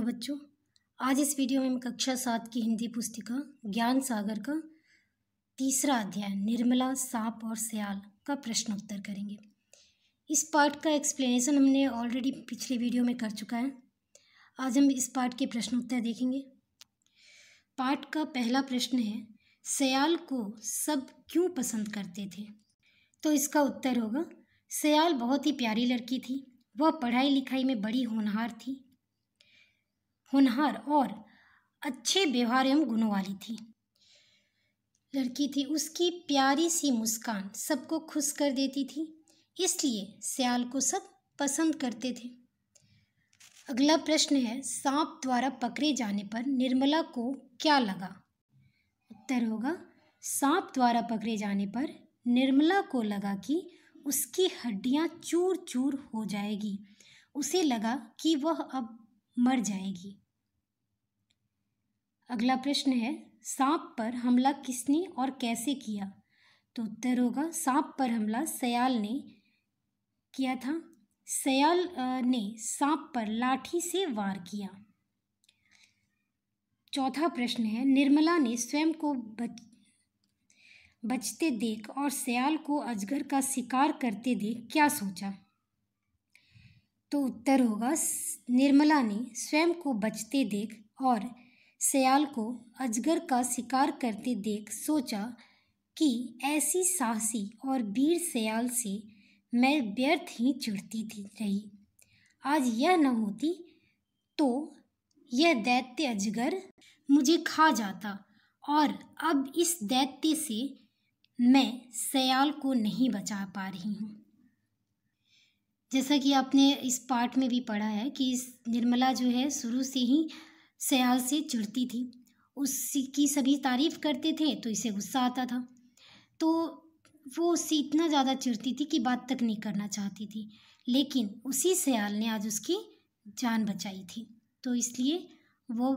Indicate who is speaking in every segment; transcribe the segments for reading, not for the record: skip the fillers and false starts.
Speaker 1: बच्चों, आज इस वीडियो में हम कक्षा 7 की हिंदी पुस्तिका ज्ञान सागर का तीसरा अध्याय निर्मला, सांप और सियाल का प्रश्न उत्तर करेंगे। इस पाठ का एक्सप्लेनेशन हमने ऑलरेडी पिछले वीडियो में कर चुका है। आज हम इस पाठ के प्रश्न उत्तर देखेंगे। पाठ का पहला प्रश्न है, सियाल को सब क्यों पसंद करते थे? तो इसका उत्तर होगा, सियाल बहुत ही प्यारी लड़की थी। वह पढ़ाई लिखाई में बड़ी होनहार और अच्छे व्यवहार एवं गुणों वाली लड़की थी। उसकी प्यारी सी मुस्कान सबको खुश कर देती थी, इसलिए सियाल को सब पसंद करते थे। अगला प्रश्न है, सांप द्वारा पकड़े जाने पर निर्मला को क्या लगा? उत्तर होगा, सांप द्वारा पकड़े जाने पर निर्मला को लगा कि उसकी हड्डियां चूर चूर हो जाएगी। उसे लगा कि वह अब मर जाएगी। अगला प्रश्न है, सांप पर हमला किसने और कैसे किया? तो उत्तर होगा, सांप पर हमला सियाल ने किया था। सियाल ने सांप पर लाठी से वार किया। चौथा प्रश्न है, निर्मला ने स्वयं को बचते देख और सियाल को अजगर का शिकार करते देख क्या सोचा? तो उत्तर होगा, निर्मला ने स्वयं को बचते देख और सियाल को अजगर का शिकार करते देख सोचा कि ऐसी साहसी और वीर सियाल से मैं व्यर्थ ही चिढ़ती रही। आज यह न होती तो यह दैत्य अजगर मुझे खा जाता और अब इस दैत्य से मैं सियाल को नहीं बचा पा रही हूँ। जैसा कि आपने इस पाठ में भी पढ़ा है कि निर्मला जो है शुरू से ही सियाल से चिढ़ती थी। उसकी सभी तारीफ करते थे तो इसे गुस्सा आता था, तो वो उससे इतना ज़्यादा चिढ़ती थी कि बात तक नहीं करना चाहती थी। लेकिन उसी सियाल ने आज उसकी जान बचाई थी, तो इसलिए वो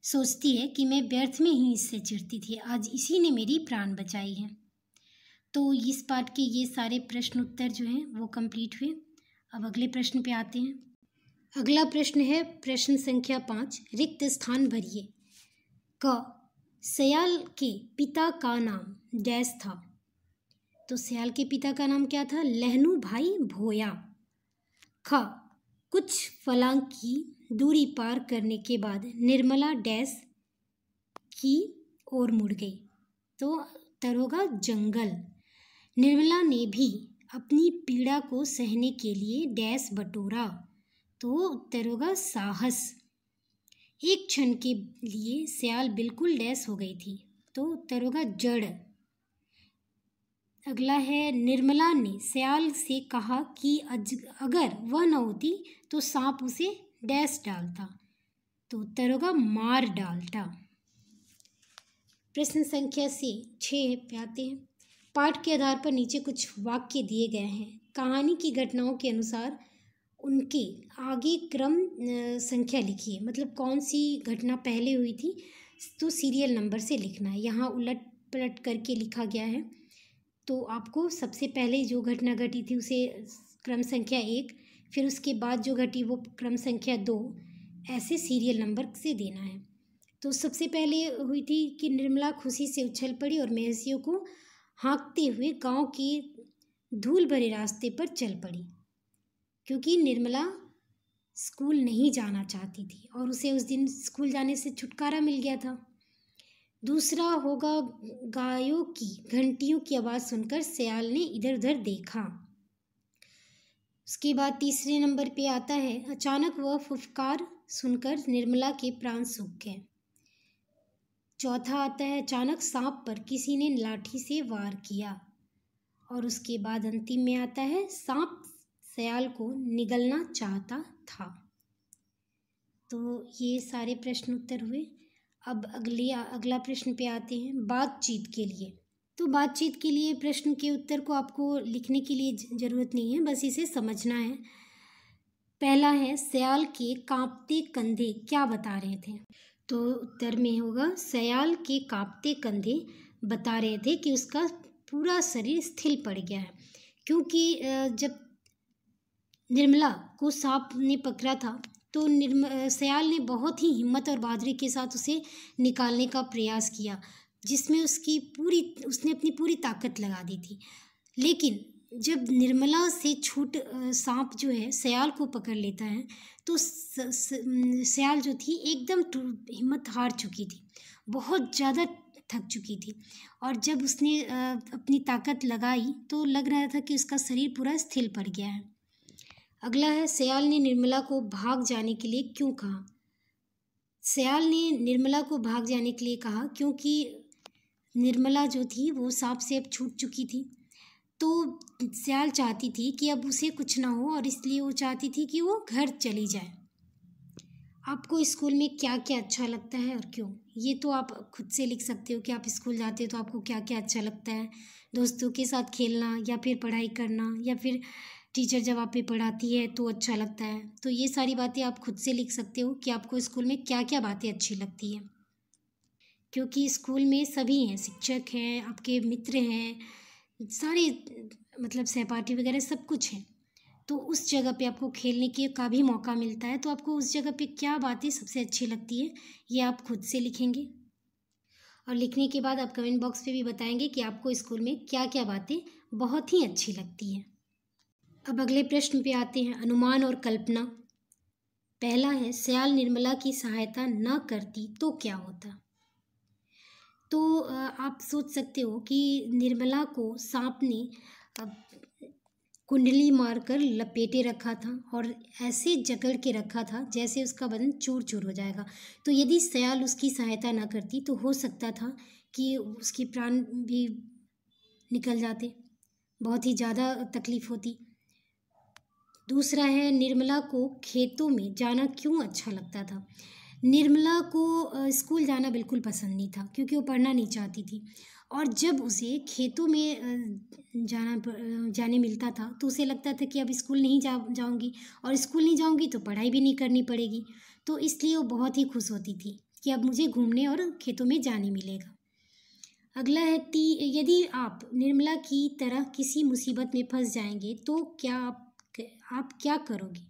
Speaker 1: सोचती है कि मैं व्यर्थ में ही इससे चिढ़ती थी, आज इसी ने मेरी प्राण बचाई है। तो इस पाठ के ये सारे प्रश्न उत्तर जो हैं वो कंप्लीट हुए। अब अगले प्रश्न पे आते हैं। अगला प्रश्न है प्रश्न संख्या 5, रिक्त स्थान भरिए। क, सियाल के पिता का नाम डैश था? तो सियाल के पिता का नाम क्या था? लहनू भाई भोया। ख, कुछ फलांग की दूरी पार करने के बाद निर्मला डैश की ओर मुड़ गई। तो उत्तर होगा, जंगल। निर्मला ने भी अपनी पीड़ा को सहने के लिए डैश बटोरा। तो उत्तर होगा, साहस। एक क्षण के लिए सियाल बिल्कुल डैश हो गई थी। तो उत्तर होगा, जड़। अगला है, निर्मला ने सियाल से कहा कि अगर वह न होती तो सांप उसे डैश डालता। तो उत्तर होगा, मार डालता। प्रश्न संख्या 6 पे आते हैं। पाठ के आधार पर नीचे कुछ वाक्य दिए गए हैं। कहानी की घटनाओं के अनुसार उनके आगे क्रम संख्या लिखिए। मतलब कौन सी घटना पहले हुई थी तो सीरियल नंबर से लिखना है। यहाँ उलट पलट करके लिखा गया है, तो आपको सबसे पहले जो घटना घटी थी उसे क्रम संख्या 1, फिर उसके बाद जो घटी वो क्रम संख्या 2, ऐसे सीरियल नंबर से देना है। तो सबसे पहले हुई थी कि निर्मला खुशी से उछल पड़ी और मवेशियों को हाँकते हुए गांव के धूल भरे रास्ते पर चल पड़ी, क्योंकि निर्मला स्कूल नहीं जाना चाहती थी और उसे उस दिन स्कूल जाने से छुटकारा मिल गया था। दूसरा होगा, गायों की घंटियों की आवाज़ सुनकर सियाल ने इधर उधर देखा। उसके बाद तीसरे नंबर पे आता है, अचानक वह फुफकार सुनकर निर्मला के प्राण सूख गए। चौथा आता है, अचानक सांप पर किसी ने लाठी से वार किया। और उसके बाद अंतिम में आता है, सांप सियाल को निगलना चाहता था। तो ये सारे प्रश्न उत्तर हुए। अब अगला प्रश्न पे आते हैं, बातचीत के लिए। तो बातचीत के लिए प्रश्न के उत्तर को आपको लिखने की लिए ज़रूरत नहीं है, बस इसे समझना है। पहला है, सियाल के कांपते कंधे क्या बता रहे थे? तो उत्तर में होगा, सियाल के कांपते कंधे बता रहे थे कि उसका पूरा शरीर स्थिर पड़ गया है, क्योंकि जब निर्मला को सांप ने पकड़ा था तो सयाल ने बहुत ही हिम्मत और बहादुरी के साथ उसे निकालने का प्रयास किया, जिसमें उसने अपनी पूरी ताकत लगा दी थी। लेकिन जब निर्मला से सांप जो है सयाल को पकड़ लेता है, तो सयाल जो थी एकदम हिम्मत हार चुकी थी, बहुत ज़्यादा थक चुकी थी। और जब उसने अपनी ताकत लगाई तो लग रहा था कि उसका शरीर पूरा स्थिर पड़ गया है। अगला है, सयाल ने निर्मला को भाग जाने के लिए क्यों कहा? सयाल ने निर्मला को भाग जाने के लिए कहा क्योंकि निर्मला जो थी वो सांप से अब छूट चुकी थी। तो सयाल चाहती थी कि अब उसे कुछ ना हो, और इसलिए वो चाहती थी कि वो घर चली जाए। आपको स्कूल में क्या क्या अच्छा लगता है और क्यों? ये तो आप खुद से लिख सकते हो कि आप स्कूल जाते हो तो आपको क्या क्या अच्छा लगता है। दोस्तों के साथ खेलना, या फिर पढ़ाई करना, या फिर टीचर जब आप पे पढ़ाती है तो अच्छा लगता है। तो ये सारी बातें आप खुद से लिख सकते हो कि आपको स्कूल में क्या क्या बातें अच्छी लगती हैं, क्योंकि स्कूल में सभी हैं, शिक्षक हैं, आपके मित्र हैं, सारे मतलब सहपाठी वगैरह सब कुछ है। तो उस जगह पे आपको खेलने के का भी मौका मिलता है, तो आपको उस जगह पे क्या बातें सबसे अच्छी लगती है ये आप खुद से लिखेंगे, और लिखने के बाद आप कमेंट बॉक्स पे भी बताएंगे कि आपको स्कूल में क्या क्या बातें बहुत ही अच्छी लगती हैं। अब अगले प्रश्न पे आते हैं, अनुमान और कल्पना। पहला है, सयाल निर्मला की सहायता न करती तो क्या होता? तो आप सोच सकते हो कि निर्मला को सांप ने कुंडली मारकर लपेटे रखा था और ऐसे जकड़ के रखा था जैसे उसका बदन चूर चूर हो जाएगा। तो यदि सयाल उसकी सहायता न करती तो हो सकता था कि उसके प्राण भी निकल जाते, बहुत ही ज़्यादा तकलीफ होती। दूसरा है, निर्मला को खेतों में जाना क्यों अच्छा लगता था? निर्मला को स्कूल जाना बिल्कुल पसंद नहीं था, क्योंकि वो पढ़ना नहीं चाहती थी। और जब उसे खेतों में जाने मिलता था तो उसे लगता था कि अब स्कूल नहीं जाऊंगी, और स्कूल नहीं जाऊंगी तो पढ़ाई भी नहीं करनी पड़ेगी। तो इसलिए वो बहुत ही खुश होती थी कि अब मुझे घूमने और खेतों में जाने मिलेगा। अगला है, यदि आप निर्मला की तरह किसी मुसीबत में फंस जाएंगे तो क्या आप क्या करोगे?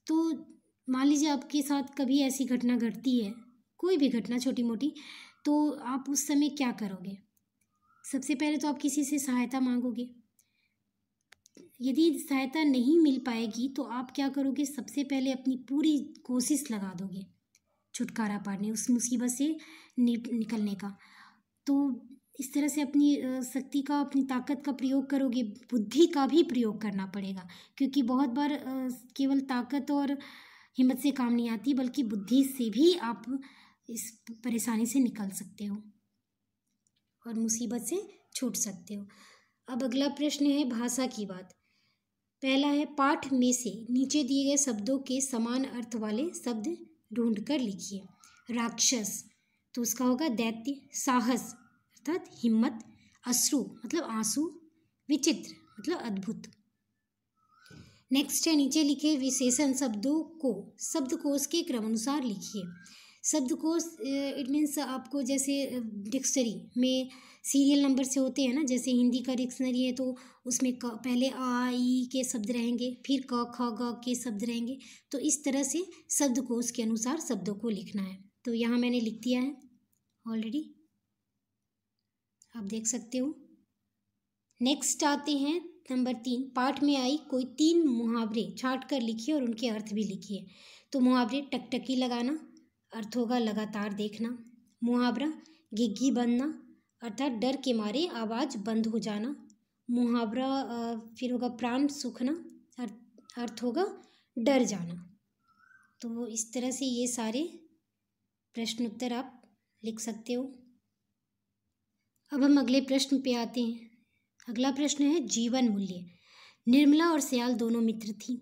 Speaker 1: तो मान लीजिए आपके साथ कभी ऐसी घटना घटती है, कोई भी घटना छोटी मोटी, तो आप उस समय क्या करोगे? सबसे पहले तो आप किसी से सहायता मांगोगे। यदि सहायता नहीं मिल पाएगी तो आप क्या करोगे? सबसे पहले अपनी पूरी कोशिश लगा दोगे छुटकारा पाने, उस मुसीबत से निकलने का। तो इस तरह से अपनी शक्ति का, अपनी ताकत का प्रयोग करोगे। बुद्धि का भी प्रयोग करना पड़ेगा, क्योंकि बहुत बार केवल ताकत और हिम्मत से काम नहीं आती, बल्कि बुद्धि से भी आप इस परेशानी से निकल सकते हो और मुसीबत से छूट सकते हो। अब अगला प्रश्न है, भाषा की बात। पहला है, पाठ में से नीचे दिए गए शब्दों के समान अर्थ वाले शब्द ढूंढकर लिखिए। राक्षस, तो उसका होगा दैत्य। साहस अर्थात हिम्मत। अश्रु मतलब आंसू। विचित्र मतलब अद्भुत। नेक्स्ट है, नीचे लिखे विशेषण शब्दों को शब्दकोश के क्रमानुसार लिखिए। शब्दकोश इट मीन्स आपको जैसे डिक्शनरी में सीरियल नंबर से होते हैं ना, जैसे हिंदी का डिक्शनरी है तो उसमें पहले आ ई के शब्द रहेंगे, फिर क ख ग के शब्द रहेंगे। तो इस तरह से शब्दकोश के अनुसार शब्दों को लिखना है। तो यहाँ मैंने लिख दिया है ऑलरेडी, आप देख सकते हो। नेक्स्ट आते हैं नंबर 3, पाठ में आई कोई 3 मुहावरे छाट कर लिखिए और उनके अर्थ भी लिखिए। तो मुहावरे, टकटकी लगाना, अर्थ होगा लगातार देखना। मुहावरा घिघी बनना, अर्थात डर के मारे आवाज़ बंद हो जाना। मुहावरा फिर होगा प्राण सूखना, अर्थ होगा डर जाना। तो इस तरह से ये सारे प्रश्न उत्तर आप लिख सकते हो। अब हम अगले प्रश्न पे आते हैं। अगला प्रश्न है, जीवन मूल्य। निर्मला और सयाल दोनों मित्र थी।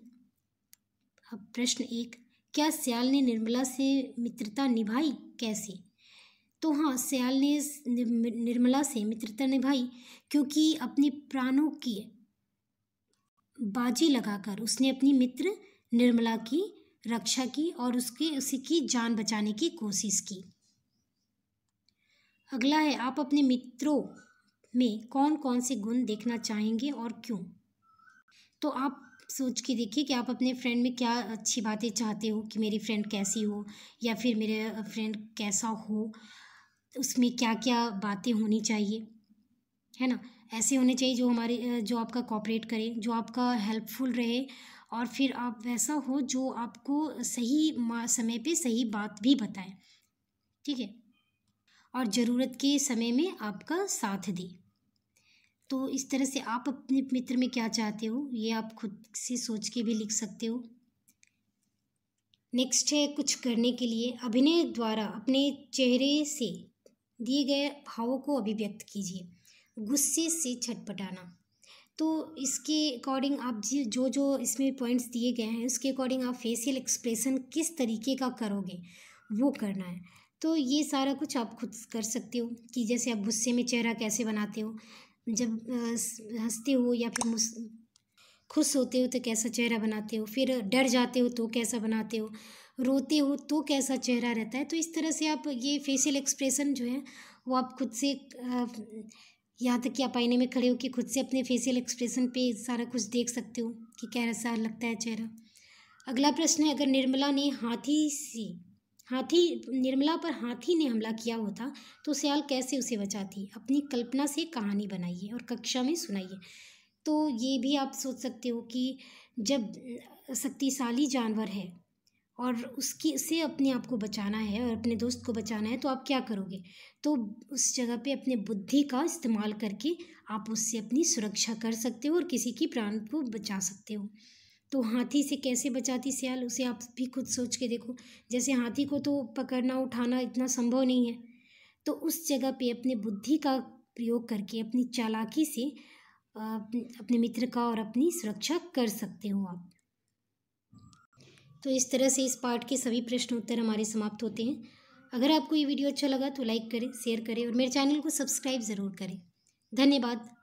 Speaker 1: अब प्रश्न 1, क्या सयाल ने निर्मला से मित्रता निभाई? कैसे? तो हाँ, सयाल ने निर्मला से मित्रता निभाई क्योंकि अपने प्राणों की बाजी लगाकर उसने अपनी मित्र निर्मला की रक्षा की और उसकी जान बचाने की कोशिश की। अगला है, आप अपने मित्रों में कौन कौन से गुण देखना चाहेंगे और क्यों? तो आप सोच के देखिए कि आप अपने फ्रेंड में क्या अच्छी बातें चाहते हो कि मेरी फ्रेंड कैसी हो, या फिर मेरे फ्रेंड कैसा हो, उसमें क्या क्या बातें होनी चाहिए, है ना। ऐसे होने चाहिए जो हमारे जो आपका कोऑपरेट करे, जो आपका हेल्पफुल रहे, और फिर आप वैसा हो जो आपको सही समय पे सही बात भी बताए, ठीक है, और ज़रूरत के समय में आपका साथ दे। तो इस तरह से आप अपने मित्र में क्या चाहते हो ये आप खुद से सोच के भी लिख सकते हो। नेक्स्ट है, कुछ करने के लिए अभिनय द्वारा अपने चेहरे से दिए गए भावों को अभिव्यक्त कीजिए। गुस्से से छटपटाना, तो इसके अकॉर्डिंग आप जो जो इसमें पॉइंट्स दिए गए हैं उसके अकॉर्डिंग आप फेशियल एक्सप्रेशन किस तरीके का करोगे वो करना है। तो ये सारा कुछ आप खुद कर सकते हो कि जैसे आप गुस्से में चेहरा कैसे बनाते हो, जब हंसते हो या फिर खुश होते हो तो कैसा चेहरा बनाते हो, फिर डर जाते हो तो कैसा बनाते हो, रोते हो तो कैसा चेहरा रहता है। तो इस तरह से आप ये फेशियल एक्सप्रेशन जो है वो आप खुद से यहाँ तक कि आप आईने में खड़े हो कि खुद से अपने फेशियल एक्सप्रेशन पे सारा कुछ देख सकते हो कि कैसा लगता है चेहरा। अगला प्रश्न है, अगर निर्मला पर हाथी ने हमला किया होता तो सयाल कैसे उसे बचाती। अपनी कल्पना से कहानी बनाइए और कक्षा में सुनाइए। तो ये भी आप सोच सकते हो कि जब शक्तिशाली जानवर है और उससे अपने आप को बचाना है और अपने दोस्त को बचाना है तो आप क्या करोगे। तो उस जगह पे अपने बुद्धि का इस्तेमाल करके आप उससे अपनी सुरक्षा कर सकते हो और किसी की प्राण को बचा सकते हो। तो हाथी से कैसे बचाती सयाल, उसे आप भी खुद सोच के देखो। जैसे हाथी को तो पकड़ना उठाना इतना संभव नहीं है, तो उस जगह पे अपने बुद्धि का प्रयोग करके अपनी चालाकी से अपने मित्र का और अपनी सुरक्षा कर सकते हो आप। तो इस तरह से इस पार्ट के सभी प्रश्न उत्तर हमारे समाप्त होते हैं। अगर आपको ये वीडियो अच्छा लगा तो लाइक करें, शेयर करें और मेरे चैनल को सब्सक्राइब ज़रूर करें। धन्यवाद।